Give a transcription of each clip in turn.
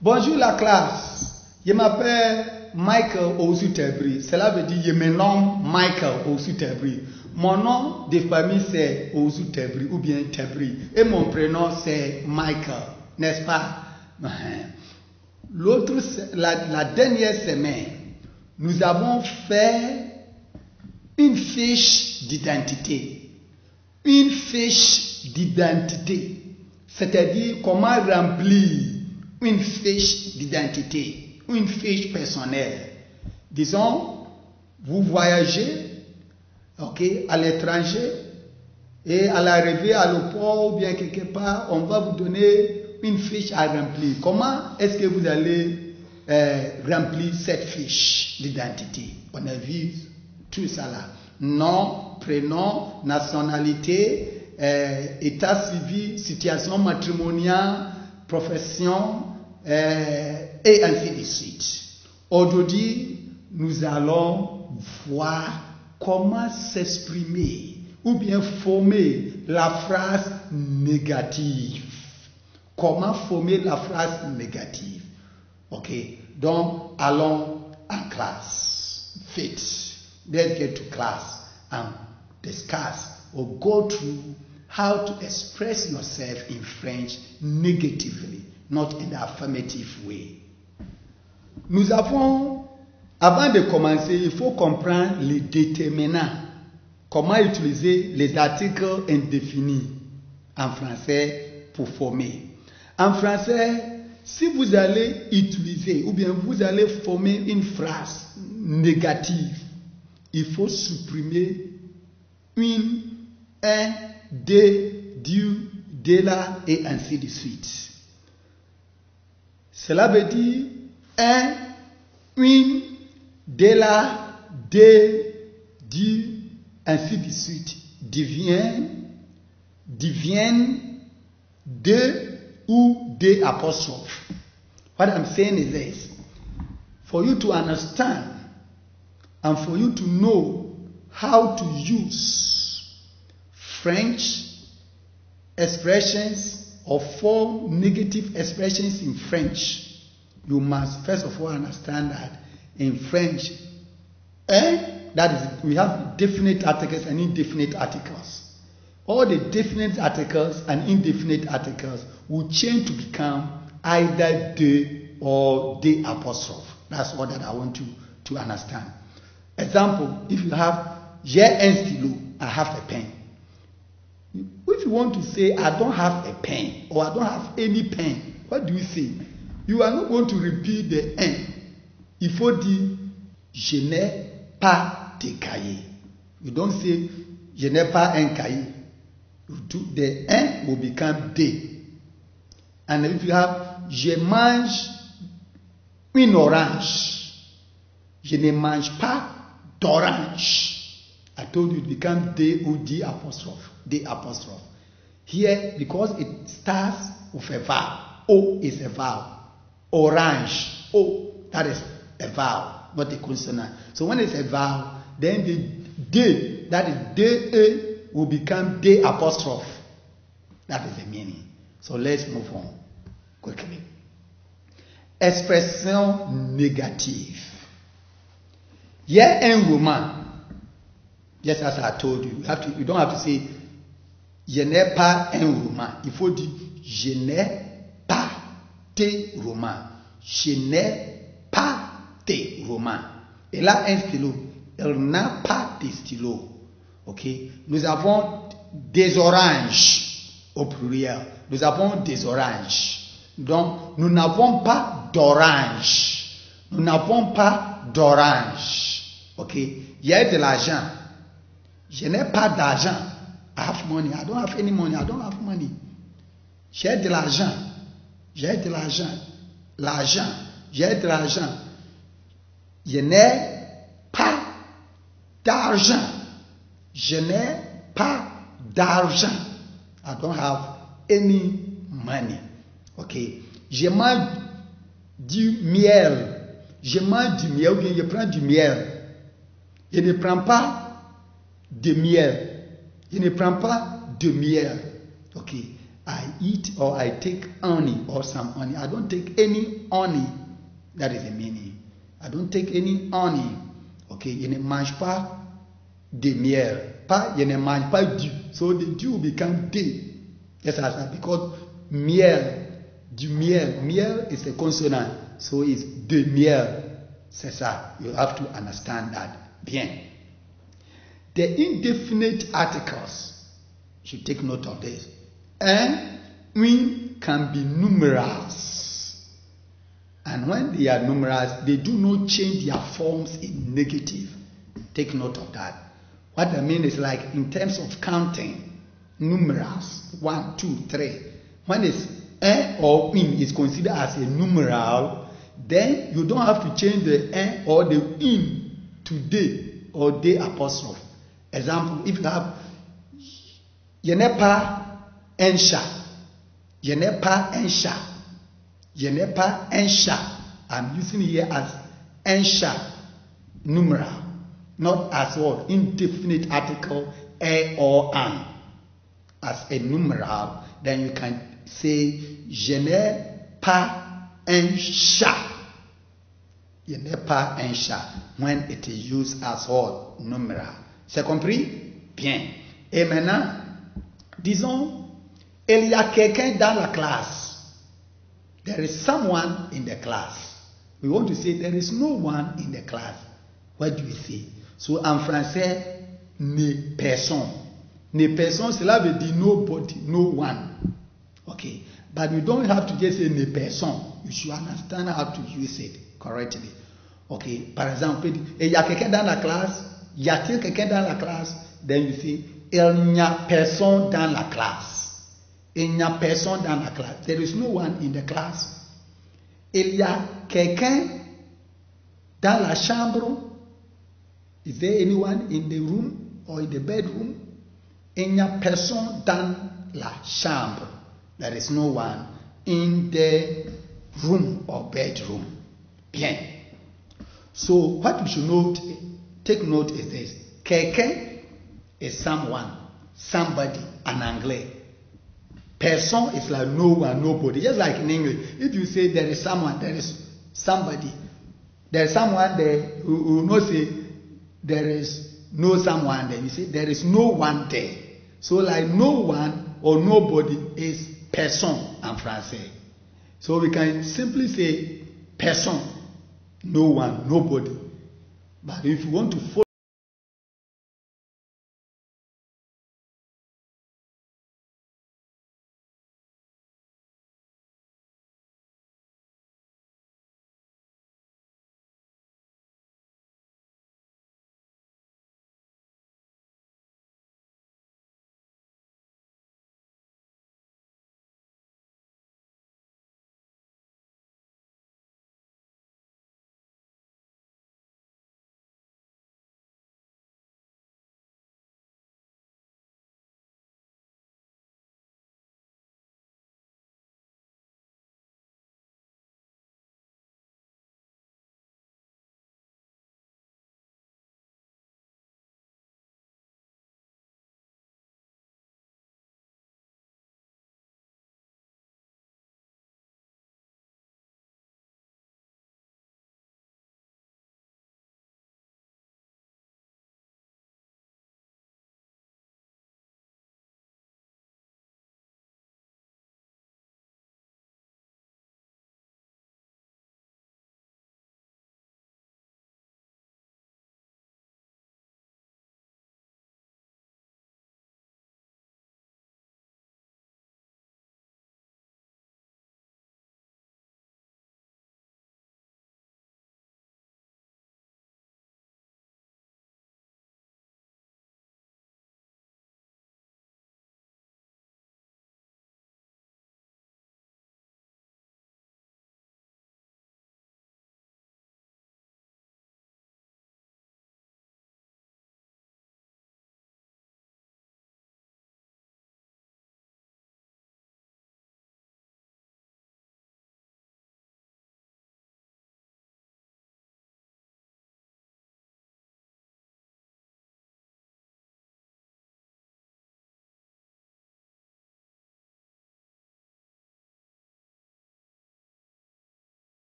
Bonjour la classe. Je m'appelle Michael Osu-Tebri. Cela veut dire je me nomme Michael Osu-Tebri. Mon nom de famille c'est Osu-Tebri ou bien Tebri. Et mon prénom c'est Michael. N'est-ce pas? La dernière semaine, nous avons fait une fiche d'identité. Une fiche d'identité. C'est-à-dire comment remplir une fiche d'identité, une fiche personnelle. Disons, vous voyagez, à l'étranger, et à l'arrivée à l'aéroport ou bien quelque part, on va vous donner une fiche à remplir. Comment est-ce que vous allez remplir cette fiche d'identité? On a vu tout ça là. Nom, prénom, nationalité, état civil, situation matrimoniale, profession, et ainsi de suite. Aujourd'hui, nous allons voir comment s'exprimer ou bien former la phrase négative. Comment former la phrase négative? Donc allons en classe. Let's get to class and discuss or go through how to express yourself in French negatively, not in the affirmative way. Nous avons, avant de commencer, il faut comprendre les déterminants. Comment utiliser les articles indéfinis en français pour former. En français, si vous allez utiliser ou bien vous allez former une phrase négative, il faut supprimer une, un, des, du, de la et ainsi de suite. Cela veut dire un, une, de la, de, du, ainsi de suite. Deviennent, de ou des apostrophes. What I'm saying is this. For you to understand and for you to know how to use French expressions or form negative expressions in French, you must first of all understand that in French, that is, we have definite articles and indefinite articles. All the definite articles and indefinite articles will change to become either de or de apostrophe. That's what that I want you to understand. Example, if you have j'ai un stylo, I have a pen. If you want to say I don't have a pen or I don't have any pen, what do you say? You are not going to repeat the un. Il faut dire je n'ai pas de cahier. You don't say je n'ai pas un cahier. The un will become de. And if you have je mange une orange, je ne mange pas d'orange. I told you it becomes de ou di apostrophe. De apostrophe. Here, because it starts with a vowel. O is a vowel. Orange. O, that is a vowel, not a consonant. So when it's a vowel, then the de, that is de, will become de apostrophe. That is the meaning. So let's move on quickly. Expression négative. Il y a un roman. Just as I told you, you don't have to say je n'ai pas un roman. Il faut dire je n'ai pas de roman. Je n'ai pas de roman. Et là, un stylo. Elle n'a pas de stylo. Nous avons des oranges au pluriel. Nous avons des oranges. Donc, nous n'avons pas d'orange. Nous n'avons pas d'orange. Il y a de l'argent. Je n'ai pas d'argent. I have money. I don't have any money. I don't have money. J'ai de l'argent. J'ai de l'argent. L'argent. J'ai de l'argent. Je n'ai pas d'argent. Je n'ai pas d'argent. I don't have any money. Je mange du miel. Je mange du miel ou bien je prends du miel. Je ne prends pas de miel. Je ne prends pas de miel. I eat or I take honey or some honey. I don't take any honey. That is the meaning. I don't take any honey. Okay, je ne mange pas de miel. Pas, je ne mange pas du. So the du will become de. Yes, because miel, du miel. Miel is a consonant. So it's de miel. C'est ça. You have to understand that. Bien. The indefinite articles, you should take note of this. And when can be numerals. And when they are numerals, they do not change their forms in negative. Take note of that. What I mean is like in terms of counting, numerals, 1, 2, 3. When it's or in is considered as a numeral, then you don't have to change the or the in to de or de apostrophe. Example, if you have Yenepa Ensha, Yenepa Ensha, Yenepa Ensha. I'm using here as Ensha numeral, not as what? Indefinite article a or an. As a numeral, then you can say Je n'ai pas un chat. Je n'ai pas un chat when it is used as what? Numeral. C'est compris? Bien. Et maintenant, disons, il y a quelqu'un dans la classe. There is someone in the class. We want to say there is no one in the class. What do we say? So en français, ne personne. Ne personne, cela veut dire nobody, no one. Okay. But you don't have to just say ne personne. You should understand how to use it correctly. Okay. Par exemple, il y a quelqu'un dans la classe. Y a-t-il quelqu'un dans la classe? Then you say, il n'y a personne dans la classe. Il n'y a personne dans la classe. There is no one in the class. Il y a quelqu'un dans la chambre. Is there anyone in the room or in the bedroom? Il n'y a personne dans la chambre. There is no one in the room or bedroom. Bien. So what we should note, take note is this. Quelqu'un is someone, somebody, en anglais. Person is like no one, nobody. Just like in English. If you say there is someone, there is somebody. There is someone there, you will not say there is no someone there. You say there is no one there. So like no one or nobody is person en français. So we can simply say person, no one, nobody. But if you want to follow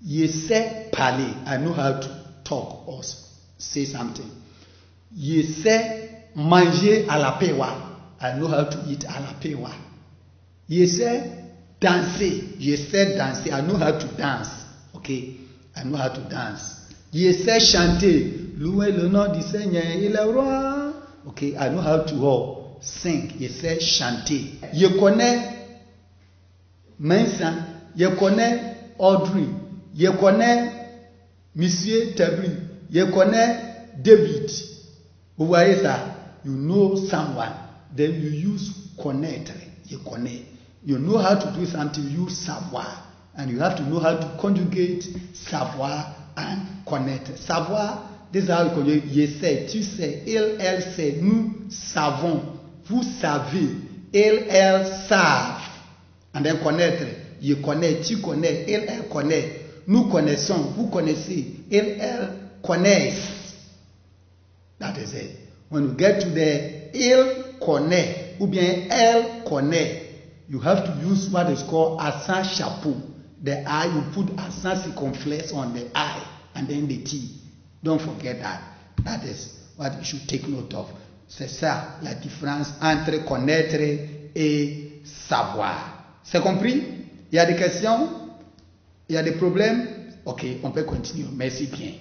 Je sais parler. I know how to talk or say something. Je sais manger à la pewa. I know how to eat à la pewa. Je sais danser. Je sais danser. I know how to dance. Okay? I know how to dance. Je sais chanter. Louez le nom du Seigneur, il est roi. Okay? I know how to sing. Je sais chanter. Je connais Mensa. Je connais Audrey. Je connais Monsieur Tabri. Je connais David. Vous voyez ça? You know someone. Then you use connaître. Je connais. You know how to do something, you use savoir. And you have to know how to conjugate savoir and connaître. Savoir, this is how you conjugate. Je sais, tu sais, il, elle sait, nous savons, vous savez, il, elle savent. And then connaître. Je connais, tu connais, il, elle connaît. Nous connaissons, vous connaissez, il, elle connaissent. That is it. When you get to the il connaît, ou bien elle connaît, you have to use what is called accent chapeau. The I, you put accent circumflex on the I, and then the T. Don't forget that. That is what you should take note of. C'est ça la différence entre connaître et savoir. C'est compris? Il y a des questions? Il y a des problèmes? Ok, on peut continuer. Merci bien.